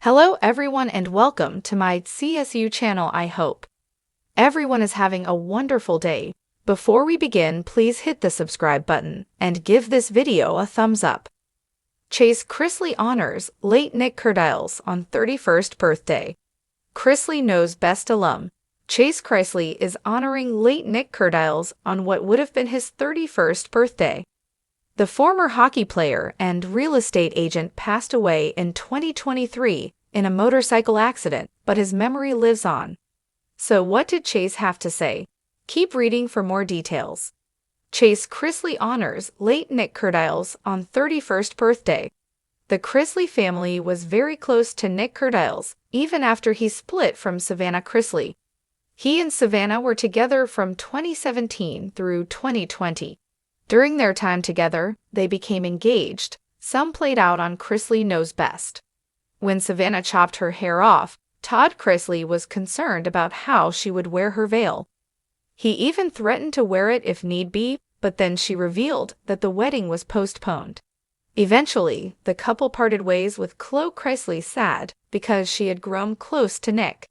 Hello everyone and welcome to my CSU channel. I hope everyone is having a wonderful day. Before we begin, please hit the subscribe button and give this video a thumbs up. Chase Chrisley honors late Nick Kerdiles on 31st birthday. Chrisley Knows Best alum Chase Chrisley is honoring late Nick Kerdiles on what would have been his 31st birthday. The former hockey player and real estate agent passed away in 2023 in a motorcycle accident, but his memory lives on. So what did Chase have to say? Keep reading for more details. Chase Chrisley honors late Nick Kerdiles on 31st birthday. The Chrisley family was very close to Nick Kerdiles, even after he split from Savannah Chrisley. He and Savannah were together from 2017 through 2020. During their time together, they became engaged. Some played out on Chrisley Knows Best. When Savannah chopped her hair off, Todd Chrisley was concerned about how she would wear her veil. He even threatened to wear it if need be, but then she revealed that the wedding was postponed. Eventually, the couple parted ways with Chloe Chrisley sad because she had grown close to Nick.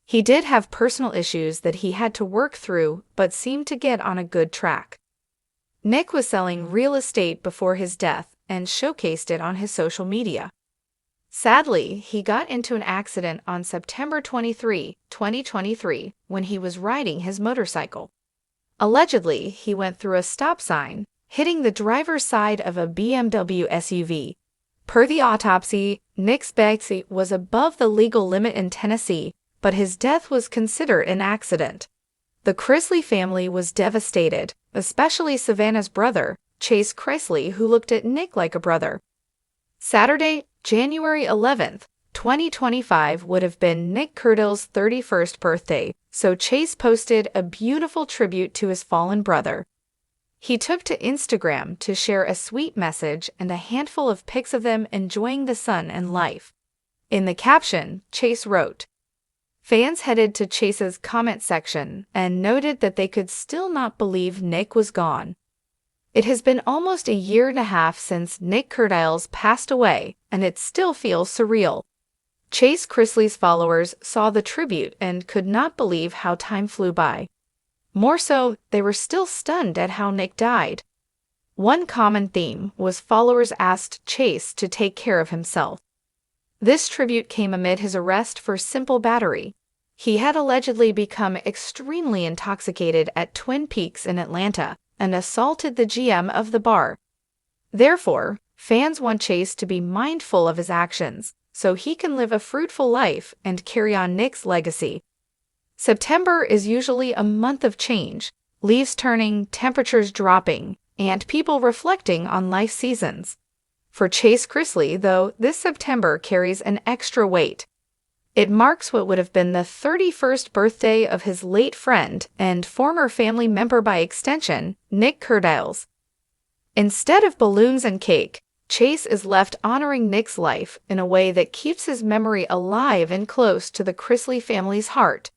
He did have personal issues that he had to work through, but seemed to get on a good track. Nick was selling real estate before his death and showcased it on his social media. Sadly, he got into an accident on September 23, 2023, when he was riding his motorcycle. Allegedly, he went through a stop sign, hitting the driver's side of a BMW SUV. Per the autopsy, Nick's speed was above the legal limit in Tennessee, but his death was considered an accident. The Chrisley family was devastated, especially Savannah's brother, Chase Chrisley, who looked at Nick like a brother. Saturday, January 11th, 2025 would have been Nick Kerdiles' 31st birthday, so Chase posted a beautiful tribute to his fallen brother. He took to Instagram to share a sweet message and a handful of pics of them enjoying the sun and life. In the caption, Chase wrote, fans headed to Chase's comment section and noted that they could still not believe Nick was gone. It has been almost a year and a half since Nick Kerdiles passed away, and it still feels surreal. Chase Chrisley's followers saw the tribute and could not believe how time flew by. More so, they were still stunned at how Nick died. One common theme was followers asked Chase to take care of himself. This tribute came amid his arrest for simple battery. He had allegedly become extremely intoxicated at Twin Peaks in Atlanta and assaulted the GM of the bar. Therefore, fans want Chase to be mindful of his actions so he can live a fruitful life and carry on Nick's legacy. September is usually a month of change, leaves turning, temperatures dropping, and people reflecting on life seasons. For Chase Chrisley, though, this September carries an extra weight. It marks what would have been the 31st birthday of his late friend and former family member by extension, Nick Kerdiles. Instead of balloons and cake, Chase is left honoring Nick's life in a way that keeps his memory alive and close to the Chrisley family's heart.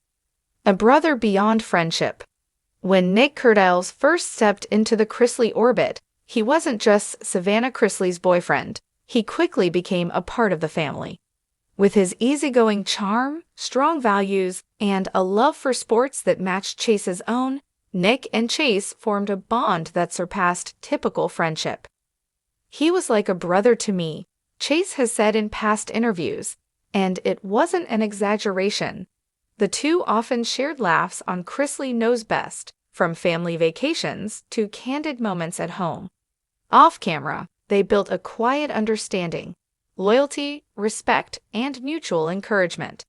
A brother beyond friendship. When Nick Kerdiles first stepped into the Chrisley orbit, he wasn't just Savannah Chrisley's boyfriend. He quickly became a part of the family. With his easygoing charm, strong values, and a love for sports that matched Chase's own, Nick and Chase formed a bond that surpassed typical friendship. He was like a brother to me, Chase has said in past interviews, and it wasn't an exaggeration. The two often shared laughs on Chrisley Knows Best, from family vacations to candid moments at home. Off camera, they built a quiet understanding, loyalty, respect, and mutual encouragement.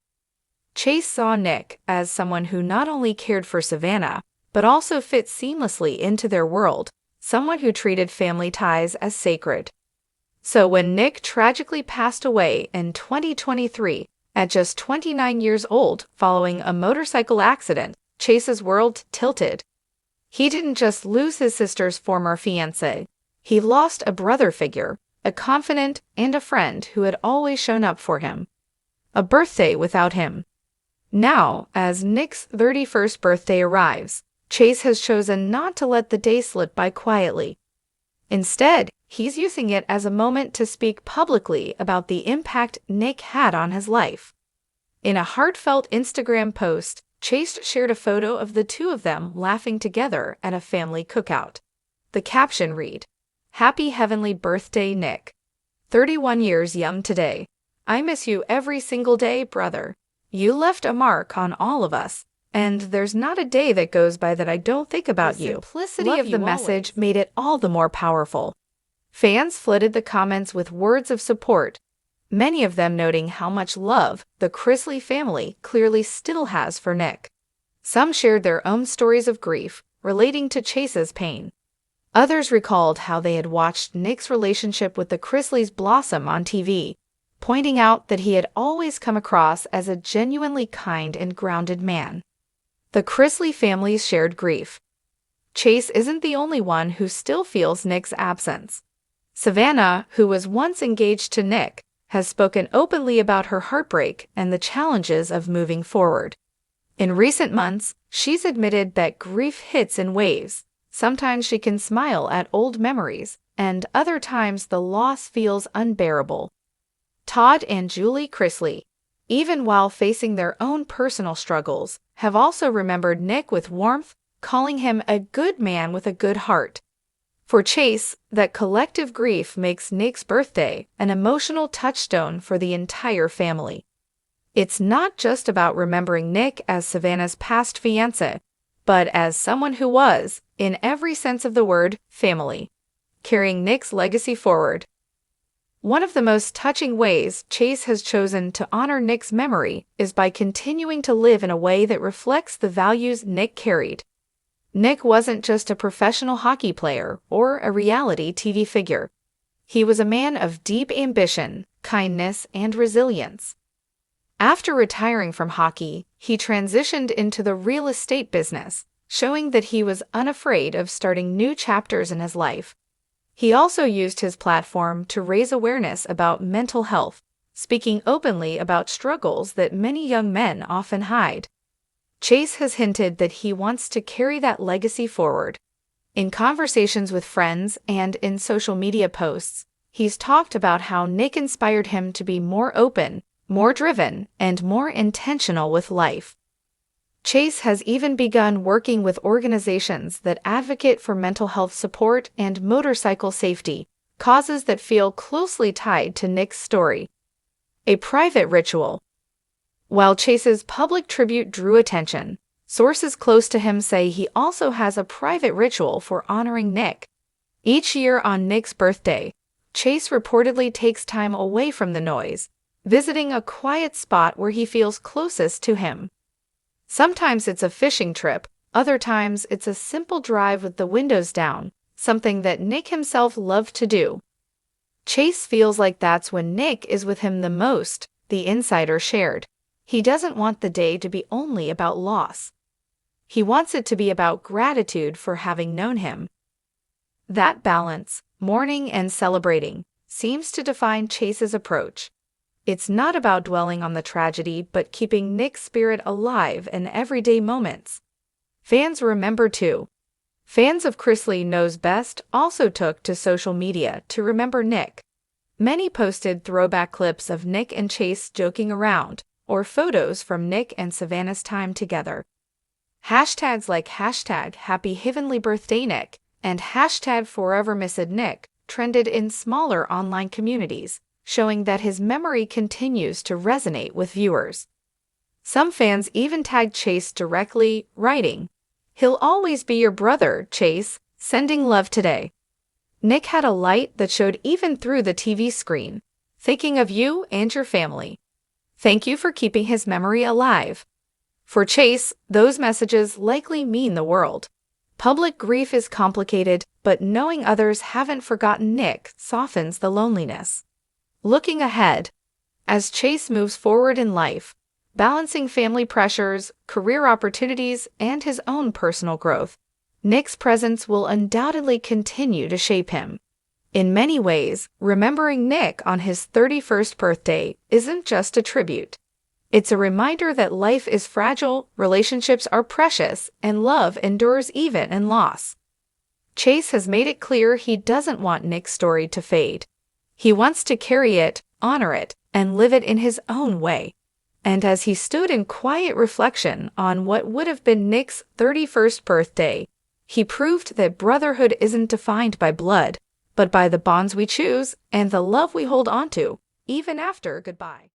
Chase saw Nick as someone who not only cared for Savannah, but also fit seamlessly into their world, someone who treated family ties as sacred. So when Nick tragically passed away in 2023, at just 29 years old following a motorcycle accident, Chase's world tilted. He didn't just lose his sister's former fiancé, he lost a brother figure, a confidant, and a friend who had always shown up for him. A birthday without him. Now, as Nick's 31st birthday arrives, Chase has chosen not to let the day slip by quietly. Instead, he's using it as a moment to speak publicly about the impact Nick had on his life. In a heartfelt Instagram post, Chase shared a photo of the two of them laughing together at a family cookout. The caption read, "Happy heavenly birthday, Nick. 31 years young today. I miss you every single day, brother. You left a mark on all of us, and there's not a day that goes by that I don't think about you." The simplicity of the message made it all the more powerful. Fans flooded the comments with words of support, many of them noting how much love the Chrisley family clearly still has for Nick. Some shared their own stories of grief relating to Chase's pain. Others recalled how they had watched Nick's relationship with the Chrisleys blossom on TV, pointing out that he had always come across as a genuinely kind and grounded man. The Chrisley family shared grief. Chase isn't the only one who still feels Nick's absence. Savannah, who was once engaged to Nick, has spoken openly about her heartbreak and the challenges of moving forward. In recent months, she's admitted that grief hits in waves. Sometimes she can smile at old memories, and other times the loss feels unbearable. Todd and Julie Chrisley, even while facing their own personal struggles, have also remembered Nick with warmth, calling him a good man with a good heart. For Chase, that collective grief makes Nick's birthday an emotional touchstone for the entire family. It's not just about remembering Nick as Savannah's past fiancé, but as someone who was, in every sense of the word, family, carrying Nick's legacy forward. One of the most touching ways Chase has chosen to honor Nick's memory is by continuing to live in a way that reflects the values Nick carried. Nick wasn't just a professional hockey player or a reality TV figure. He was a man of deep ambition, kindness, and resilience. After retiring from hockey, he transitioned into the real estate business, showing that he was unafraid of starting new chapters in his life. He also used his platform to raise awareness about mental health, speaking openly about struggles that many young men often hide. Chase has hinted that he wants to carry that legacy forward. In conversations with friends and in social media posts, he's talked about how Nick inspired him to be more open, more driven, and more intentional with life. Chase has even begun working with organizations that advocate for mental health support and motorcycle safety, causes that feel closely tied to Nick's story. A private ritual. While Chase's public tribute drew attention, sources close to him say he also has a private ritual for honoring Nick. Each year on Nick's birthday, Chase reportedly takes time away from the noise, visiting a quiet spot where he feels closest to him. Sometimes it's a fishing trip, other times it's a simple drive with the windows down, something that Nick himself loved to do. Chase feels like that's when Nick is with him the most, the insider shared. He doesn't want the day to be only about loss. He wants it to be about gratitude for having known him. That balance, mourning and celebrating, seems to define Chase's approach. It's not about dwelling on the tragedy, but keeping Nick's spirit alive in everyday moments. Fans remember too. Fans of Chrisley Knows Best also took to social media to remember Nick. Many posted throwback clips of Nick and Chase joking around, or photos from Nick and Savannah's time together. Hashtags like #Happy Heavenly Birthday Nick and #ForeverMissedNick trended in smaller online communities, showing that his memory continues to resonate with viewers. Some fans even tagged Chase directly, writing, "He'll always be your brother, Chase, sending love today." Nick had a light that showed even through the TV screen, thinking of you and your family. Thank you for keeping his memory alive. For Chase, those messages likely mean the world. Public grief is complicated, but knowing others haven't forgotten Nick softens the loneliness. Looking ahead, as Chase moves forward in life, balancing family pressures, career opportunities, and his own personal growth, Nick's presence will undoubtedly continue to shape him. In many ways, remembering Nick on his 31st birthday isn't just a tribute. It's a reminder that life is fragile, relationships are precious, and love endures even in loss. Chase has made it clear he doesn't want Nick's story to fade. He wants to carry it, honor it, and live it in his own way. And as he stood in quiet reflection on what would have been Nick's 31st birthday, he proved that brotherhood isn't defined by blood, but by the bonds we choose and the love we hold onto, even after goodbye.